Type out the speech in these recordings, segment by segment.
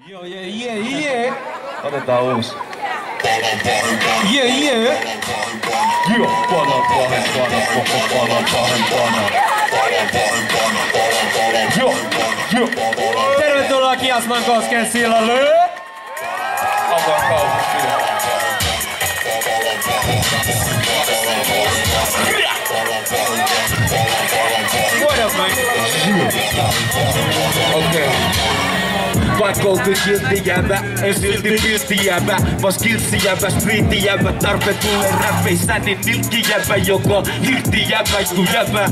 Joo, jee. Otetaan uusi. Jee. Joo, pahempana. Joo. Tervetuloa Kiasmankosken sillalle! Avaan kaupunki. What up, man? Okei. Vaikka oltiin kiltti jäbä, en silti piltti jäbä. Vaan skillsi jäbä, spriitti jäbä. Tarpe tulee räppeissä, niin nilkki jäbä. Joko hiltti jäbä, kun jäbä.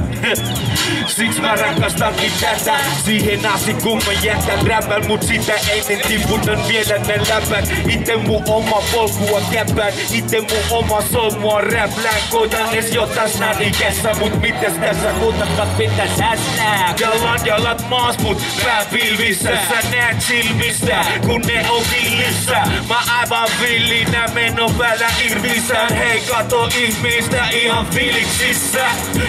Siks mä rakastankin tätä. Siihen asti kun mä jätän räpän. Mut sitä ennen tiputan vielä ne läpät. Ite mun oma polkua käpän. Ite mun oma solmua räplään. Koitan ees jotain snadikässä. Mut mitäs tässä kuutakat pitäis häsnää? Jalat maas mut pää pilvissä. Sä näet silmissä, kun ne on villissä. Mä aivan villinä menon päällä irvisään. Hei kato ihmistä ihan fiiliksissä.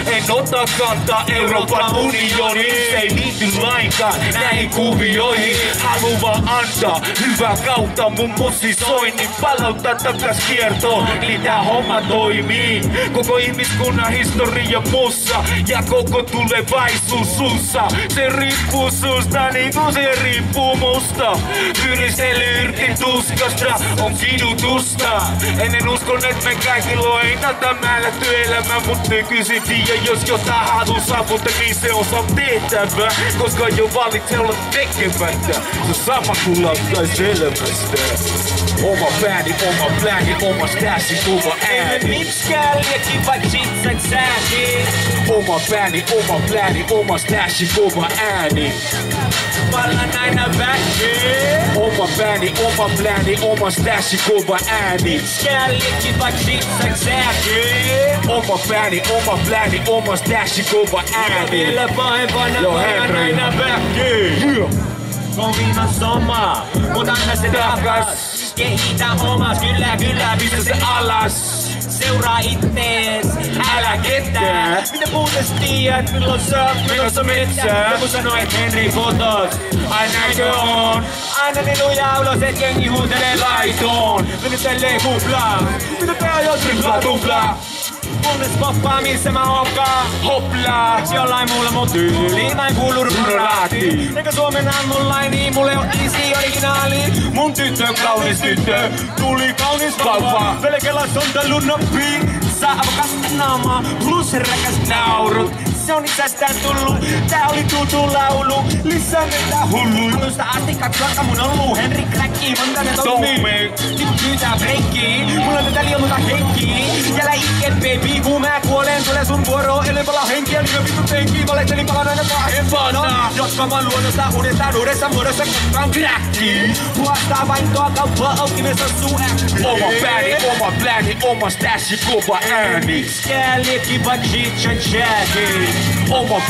En ota kantaa Euroopan unioniin. Se ei liity lainkaan näihin kuvioihin. Haluan vaan antaa hyvää kautta mun musisoinnin. Palauttaa takas kiertoon, niin tää homma toimii. Koko ihmiskunnan historia mussa ja koko tulevaisuus sussa. Se riippuu susta niin kuin se riippuu musta. Pyrisely irti tuskasta on kidutusta. Ennen uskon et me kaikilla on ennalta määrätty elämä. Mut nykyisin tiedä jos jotain haluaa saavuttaa niin se on tehtävä. Koska jo valitse olla tekemättä. Se sama kun lauttaisi elämästä. Oma plääni, oma stasi, oma ääni. Miksikään liekki vaik jitsak sääkin. Oma plääni, oma stasi, oma ääni. Vallan aina väkeen. Oma plääni, oma stasi, oma ääni. Miksikään liekki vaik jitsak sääkin. Oma plääni, oma stasi, oma ääni. Vielä pahempana vallan aina väkeen. On viiman soma, mut anna se takas. Kehitä omas, kyllä, pistä se alas. Seuraa ittees, älä ketään. Mitä muutes tiedät, milloin sä oot menossa metsään? Joku sanoo, et Henri fotos, aina näkö on. Aina ne lujaa ulos, et jengi huutelee laitoon. Venytelee kuplaa, mitä tää on jo tuplaa. Kunnes poppaa missä mä oonkaan. Hoplaa, miksi jollain muulla mun tyyli? Mä en kuulu runolaati. Eikä suomenaan mun laini, mulle on easy originaali. Mun tyttö, kaunis tyttö, tuli kaunis vauva. Pelkellä sontelun nappi, saa avokasta naamaa. Plus rakas naurut, se on itsestään tullu. Tää oli tuttu laulu, lisää meitä hullu. Alusta asti katsoa mun on luu. Henri Kräkki, monta ne Tommi. Tipu pyytää breikkiin, mulla on tätä liian monta henkkiin. Jälä iket baby, kun mä kuolen, tulee sun vuoro. Ellen palaa henkiä, niin vittu tenkiin. Valehteli palan aina pahempana. Jotka mä luonnosta uudessa muodossa koskaan kräkkiin. Huostaa vaihtoa kauppaa auki, me suu äkkiin. Oma plääni, oma stasi, kova ääni. Miksikään liekki vaik jitsak sääkin. Oma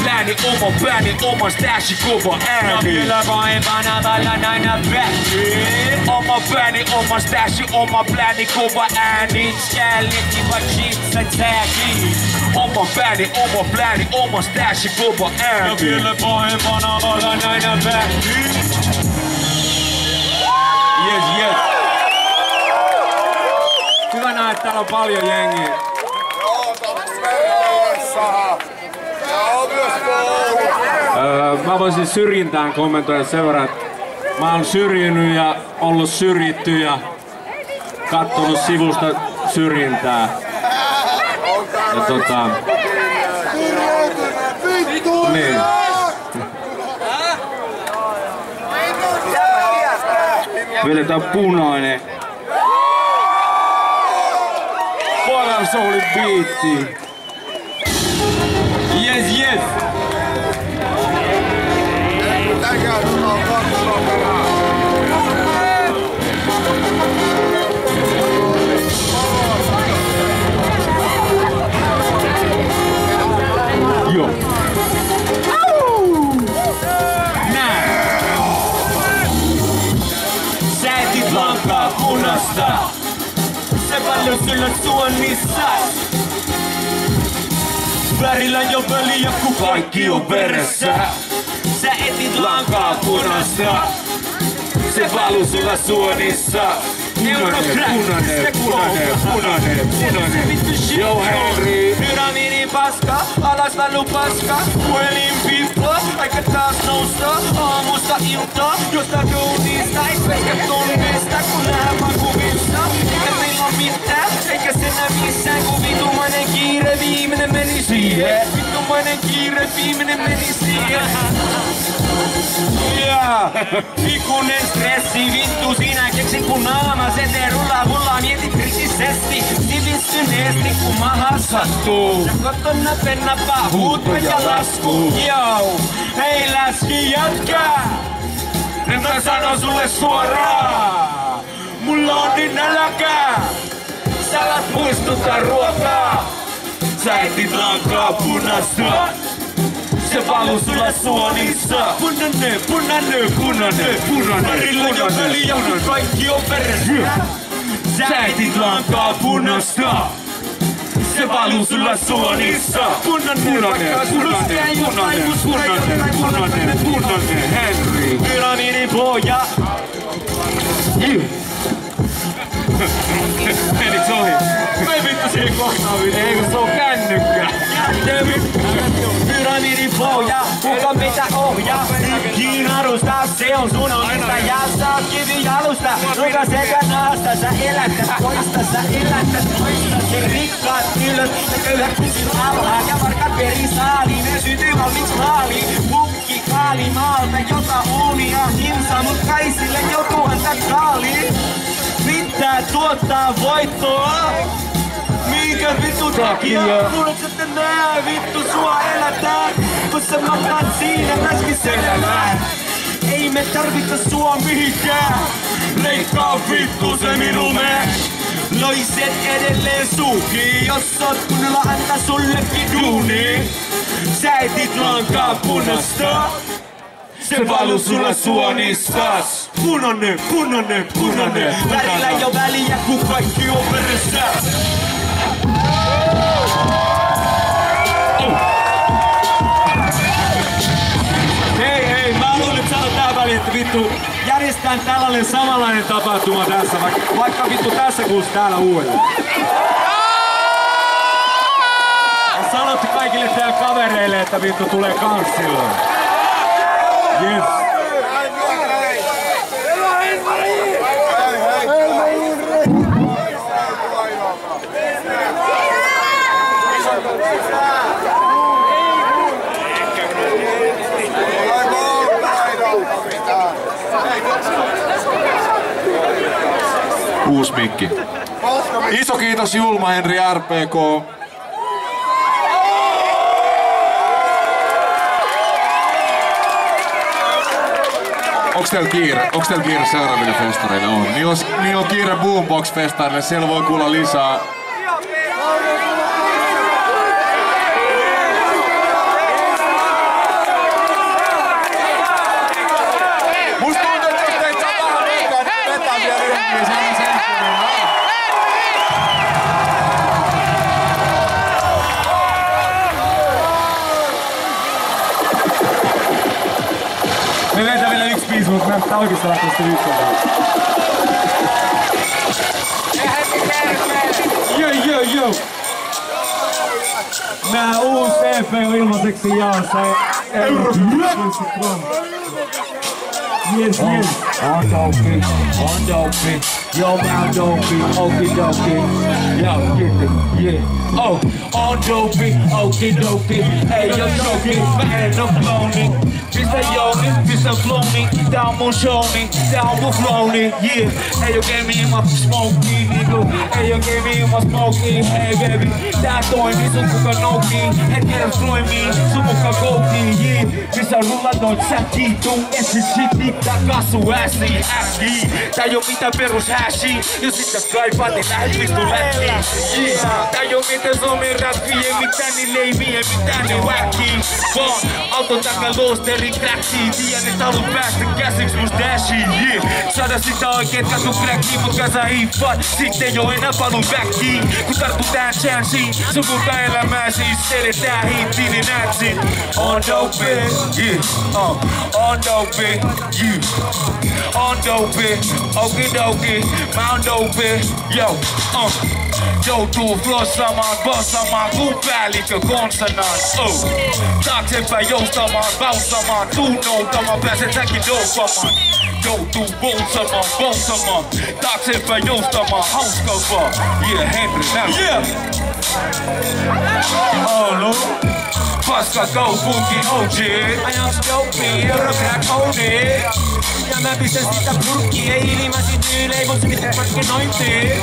plääni, oma stasi, kova ääni. Vielä pahempana vallan aina väkeen. Oma plääni, oma stasi, oma plääni, kova ääni. Miksikään liekki vaik jitsak sääkin. Oma plääni, oma stasi, kova ääni. Vielä pahempana vallan aina väkeen. Yes. Hyvä nähdä, että täällä on paljon jengiä. Mä voisin syrjintään kommentoida sen verran, että mä oon syrjinyt ja ollut syrjitty ja kattonut sivusta syrjintää. Ja niin. Vedetään punainen. Falan soulin biitti. Yes. Joo. Sä etit lankaa punasta. Se paljon sillä suonnissa. Värillä jo väliä, kun kaikki on veressä. Sä etit lankaa punasta. Se se valuu sulla suonissa. Punainen. Yo Henry. Pyramidin paska, alas valu paska. Puhelin pipla, aika taas nousta. Aamusta iltaa, josta duunista. Ei pelkä tunnista, kun nähdään makuvissa. Eikä meillä on mitään, eikä se näe missään. Kun vitumainen kiire viimeinen meni siihen. Vitumainen kiire viimeinen meni siihen. Ikuinen stressi, vittu sinä keksit kun naama. Se te rullaa, mieti kriittisesti. Sivistyneesti kun maha sattuu. Ja kotona penna pahuutta ja lasku. Joo, hei läski jätkää. En mä sano sulle suoraan. Mulla on niin nälkää. Sä alat muistuttaa ruokaa. Sä etit lankaa punasta. Se valuu sulla suonissa. Punainen. Marilla jo väliä, kun kaikki on veressä. Sä etit lankaa punasta. Se valuu sulla suonissa. Punainen. Henry. Pyramidin pohja. Meniks ohi? Ei vittu siihen kohtaan. Ei kun se on kännykkä. Pyramidin pohja, kuka mitä ohjaa? Kiinarusta, se on sun omista ja saa kivi jalusta. Nuika sekä naasta, sä elätät toista, sä elätät toista. Se rikkaat ylös, ja köyhät kusin alhaa. Ja varkat perisaaliin, ne sytyy valmiiksi maaliin. Pukki kaalimaalta, jota unia himsa, mut kai sille joku antaa kaaliin. Pitää tuottaa voittoa. Minkä vittu takia? Kuulet sä nää vittu sua elätään. Kun sä makaat siinä mäskiselämään. Ei me tarvita sua mihinkään. Leikkaa vittu se minulle. Loiset edelleen suuhii. Jos oot kunnolla antaa sullekin duuni. Sä etit lankaa punasta. Se valuu sulla suonissas. Punainen. Värillä ei oo väliä, kun kaikki on veressä. Hei, mä haluun nyt sanoa tähän väliin, että vittu järjestetään tällainen samanlainen tapahtuma tässä, vaikka vittu tässä kuussa täällä uudelleen. Ja sanotte kaikille teidän kavereille, että vittu tulee kans silloin. Yes. Uusi mikki. Iso kiitos Julma Henry RPK. Onks teillä kiire seuraaville festareille? On. Niillä on kiire Boombox-festareille, siellä voi kuulla lisää. Musta tuntuu, että jos teit sä vähän liikaa, niin vetää vielä yhden sen. Me vetää vielä yksi biisi, mutta mä en oikeesti lähteä sitä viikkoa. Yo! Nää uusi EP on ilmaiseksi jaossa. Yes. On dopey. Yo, I'm dopey, okie-dokie. Yo, get it, yeah. Oh, on dopey, okie-dokie. Hey, yo, dopey, mä en oo cloni. Pistä jouni, pistä flowni. Tää on mun showni, tää on mun flowni, yeah. Hey, yo, gave me ilman smokey, nigga. Hey, yo, gave me ilman smokey. Hey, baby, tää toimii, sun kuka noukii. Et tiedä floimii, sun muka goatee, yeah. Missä rulladoit säkkiin, tuu ensin shit, tää kassu ässiin, tää ei oo mitään perus hashia. Jos sit kaipaat, niin lähet vistu lähtiin, yeah. Tää ei oo mitään somen räppiä, mitään niin leiviä, mitään niin wackii. Auton takaa loosteri crackiin. Tiedän et haluut päästä käsiksi mus dashiin, yeah. Saada sitä oikeet katu crackiin, mut kansa hiiffaan. Sitten jo enää paluu backiin. Kun tarttu tähän chanssiin, sun muuta elämää siis. Edetään hittiin, niin näet sit. On dope, yeah, on dope, yeah. On dope, okidoki, mä on dope, yo, joutuu flossamaan, bossamaan, kun päällikkö konsonaan, taaksepäin joustamaan, bounsamaan, tunnoutamaan, pääset säkin dopamaan. Joutuu bounsamaan, taaksepäin joustamaan, hauska vaan, yeah, Henry, now, yeah. Oh no. Paska kaupunki OG. Ajaks dope, eurocrack OD. Ja mä pistän sitä purkkiin, ei ilmasin tyylei, mut mitä markkinointiin.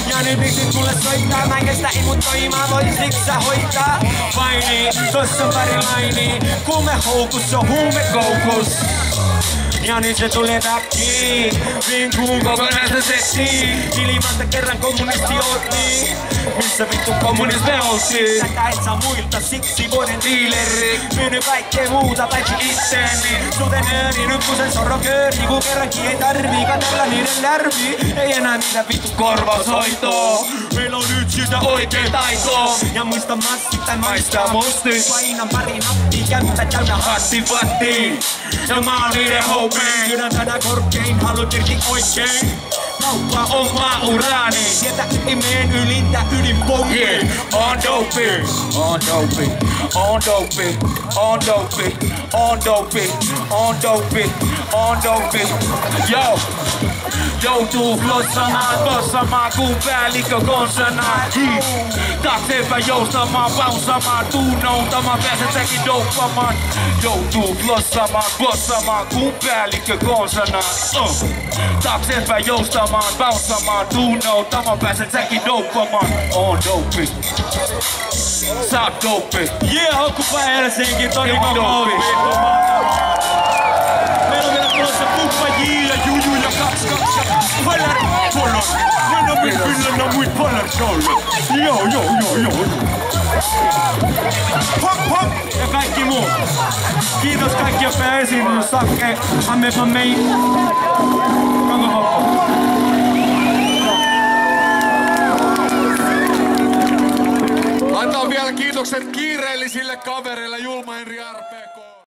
Ja nyt miksit mulle soittaa, mä en kestä imutoimaa, voisitko sä hoitaa? Vaini, tossa on pari laini, kuumehoukus on huumekoukus. Ja nyt se tulee backiin, vinkuun kokonaista settiin. Ilmasta kerran kommunisti oltiin, missä vittu kommunismi oltiin. Tätä et saa muilta, siksi vuoden dealeri. Myynyt kaikkea muuta paitsi itteeni. Suten ääni, nyt kun sen sorron köörni, kun kerrankin ei tarvii katella niiden lärvii. Ei enää niitä vittu korvaushoitoa. Meillä on nyt sitä oikein taitoa. Ja muista massit tai maistaa musti. Painan pari nappia, kämppä täynnä hattifattiin. Ja mä oon niiden hope. Sydän tänään korkein, haluut irti oikein. Kauppa on uraani, sieltä ytimeen ylintä ydinpommi. Yeah. On dope, on dope, on dope, on dope, on dope, on dope, on dope. Yo! Joutuu flossamaan, bossamaan, kun päällikkö konsonaan. Taaksepäin joustamaan, bounsamaan, tunnoutamaan, pääset säkin dopamaan. Joutuu flossamaan, bossamaan, kun päällikkö konsonaan. Taaksepäin joustamaan, bounsamaan, tunnoutamaan, pääset säkin dopamaan. On dope. Sä oot dope. Yeah, Hokkupa Helsinki, Toni dope. Meillä on vielä tulossa Puppa J ja Juju ja 22 ja Pallar Polo. Ja no mit kyllä no muit Pallar Polo. Joo. Hop. Ja kaikki muu. Kiitos kaikki, jotka on esiintynyt. Sakke, Ammepa mei. Koko hoppo. Antaa vielä kiitokset kiireellisille kavereille Julma Henri Arp.